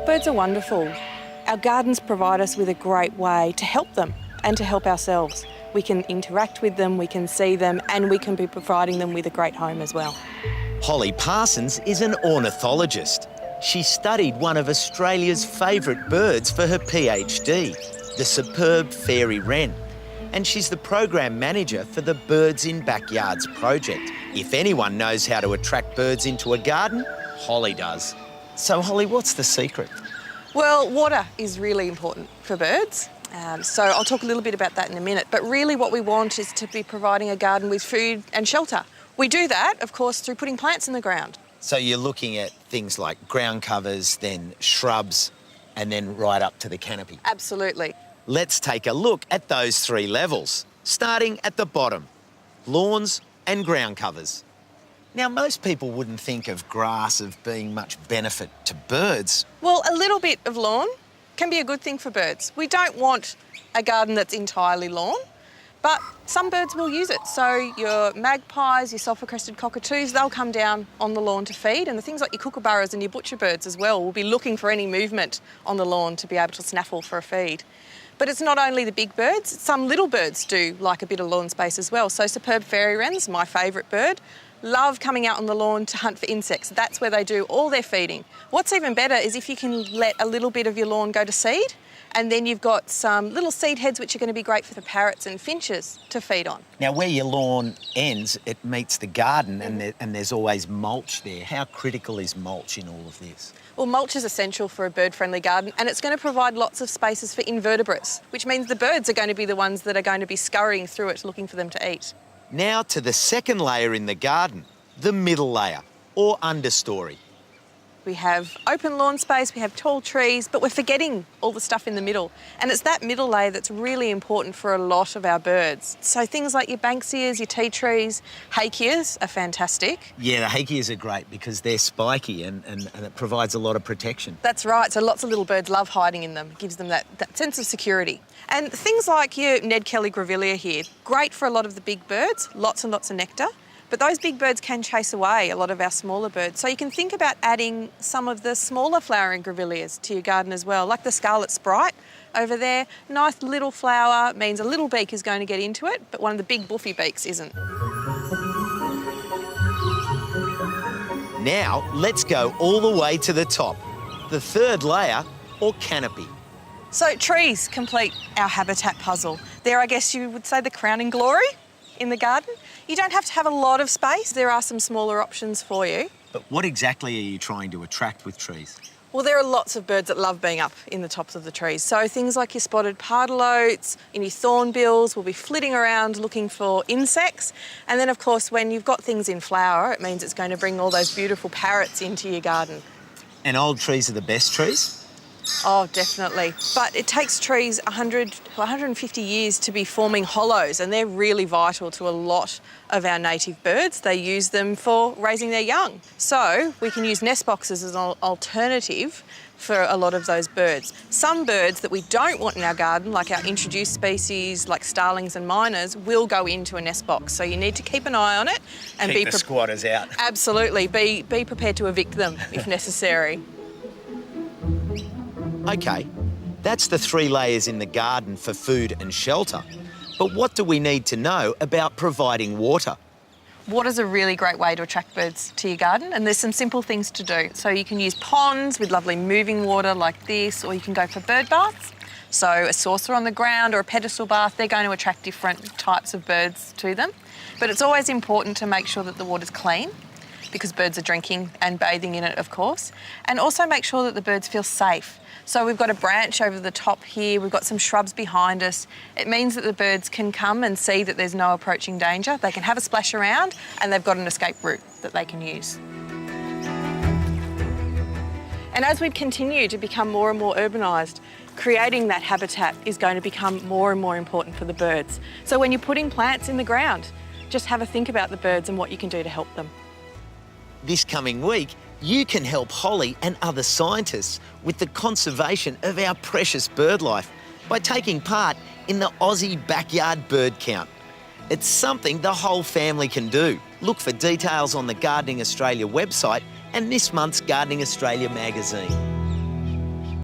Birds are wonderful. Our gardens provide us with a great way to help them and to help ourselves. We can interact with them, we can see them, and we can be providing them with a great home as well. Holly Parsons is an ornithologist. She studied one of Australia's favourite birds for her PhD, the superb fairy wren. And she's the program manager for the Birds in Backyards project. If anyone knows how to attract birds into a garden, Holly does. So, Holly, what's the secret? Well, water is really important for birds. So I'll talk a little bit about that in a minute. But really what we want is to be providing a garden with food and shelter. We do that, of course, through putting plants in the ground. So you're looking at things like ground covers, then shrubs, and then right up to the canopy. Absolutely. Let's take a look at those three levels, starting at the bottom, lawns and ground covers. Now, most people wouldn't think of grass of being much benefit to birds. Well, a little bit of lawn can be a good thing for birds. We don't want a garden that's entirely lawn, but some birds will use it. So your magpies, your sulphur-crested cockatoos, they'll come down on the lawn to feed, and the things like your kookaburras and your butcher birds as well will be looking for any movement on the lawn to be able to snaffle for a feed. But it's not only the big birds, some little birds do like a bit of lawn space as well. So superb fairy wrens, my favourite bird, love coming out on the lawn to hunt for insects. That's where they do all their feeding. What's even better is if you can let a little bit of your lawn go to seed, and then you've got some little seed heads which are going to be great for the parrots and finches to feed on. Now, where your lawn ends, it meets the garden, and there's always mulch there. How critical is mulch in all of this? Well, mulch is essential for a bird-friendly garden, and it's going to provide lots of spaces for invertebrates, which means the birds are going to be the ones that are going to be scurrying through it looking for them to eat. Now to the second layer in the garden, the middle layer, or understory. We have open lawn space, we have tall trees, but we're forgetting all the stuff in the middle. And it's that middle layer that's really important for a lot of our birds. So things like your Banksias, your tea trees, hakeas are fantastic. Yeah, the hakeas are great because they're spiky and it provides a lot of protection. That's right, so lots of little birds love hiding in them. It gives them that sense of security. And things like your Ned Kelly grevillea here, great for a lot of the big birds, lots and lots of nectar. But those big birds can chase away a lot of our smaller birds. So you can think about adding some of the smaller flowering grevilleas to your garden as well, like the scarlet sprite over there. Nice little flower, means a little beak is going to get into it, but one of the big buffy beaks isn't. Now, let's go all the way to the top, the third layer, or canopy. So trees complete our habitat puzzle. They're, I guess you would say, the crowning glory in the garden. You don't have to have a lot of space. There are some smaller options for you. But what exactly are you trying to attract with trees? Well, there are lots of birds that love being up in the tops of the trees. So things like your spotted pardalotes and your thornbills will be flitting around looking for insects. And then, of course, when you've got things in flower, it means it's going to bring all those beautiful parrots into your garden. And old trees are the best trees? Oh, definitely. But it takes trees 100 to 150 years to be forming hollows, and they're really vital to a lot of our native birds. They use them for raising their young. So we can use nest boxes as an alternative for a lot of those birds. Some birds that we don't want in our garden, like our introduced species, like starlings and miners, will go into a nest box. So you need to keep an eye on it and keep the squatters out. Absolutely. Be prepared to evict them if necessary. OK, that's the three layers in the garden for food and shelter. But what do we need to know about providing water? Water's a really great way to attract birds to your garden, and there's some simple things to do. So you can use ponds with lovely moving water like this, or you can go for bird baths. So a saucer on the ground or a pedestal bath, they're going to attract different types of birds to them. But it's always important to make sure that the water's clean, because birds are drinking and bathing in it, of course. And also make sure that the birds feel safe. So we've got a branch over the top here, we've got some shrubs behind us. It means that the birds can come and see that there's no approaching danger. They can have a splash around and they've got an escape route that they can use. And as we continue to become more and more urbanised, creating that habitat is going to become more and more important for the birds. So when you're putting plants in the ground, just have a think about the birds and what you can do to help them. This coming week, you can help Holly and other scientists with the conservation of our precious bird life by taking part in the Aussie Backyard Bird Count. It's something the whole family can do. Look for details on the Gardening Australia website and this month's Gardening Australia magazine.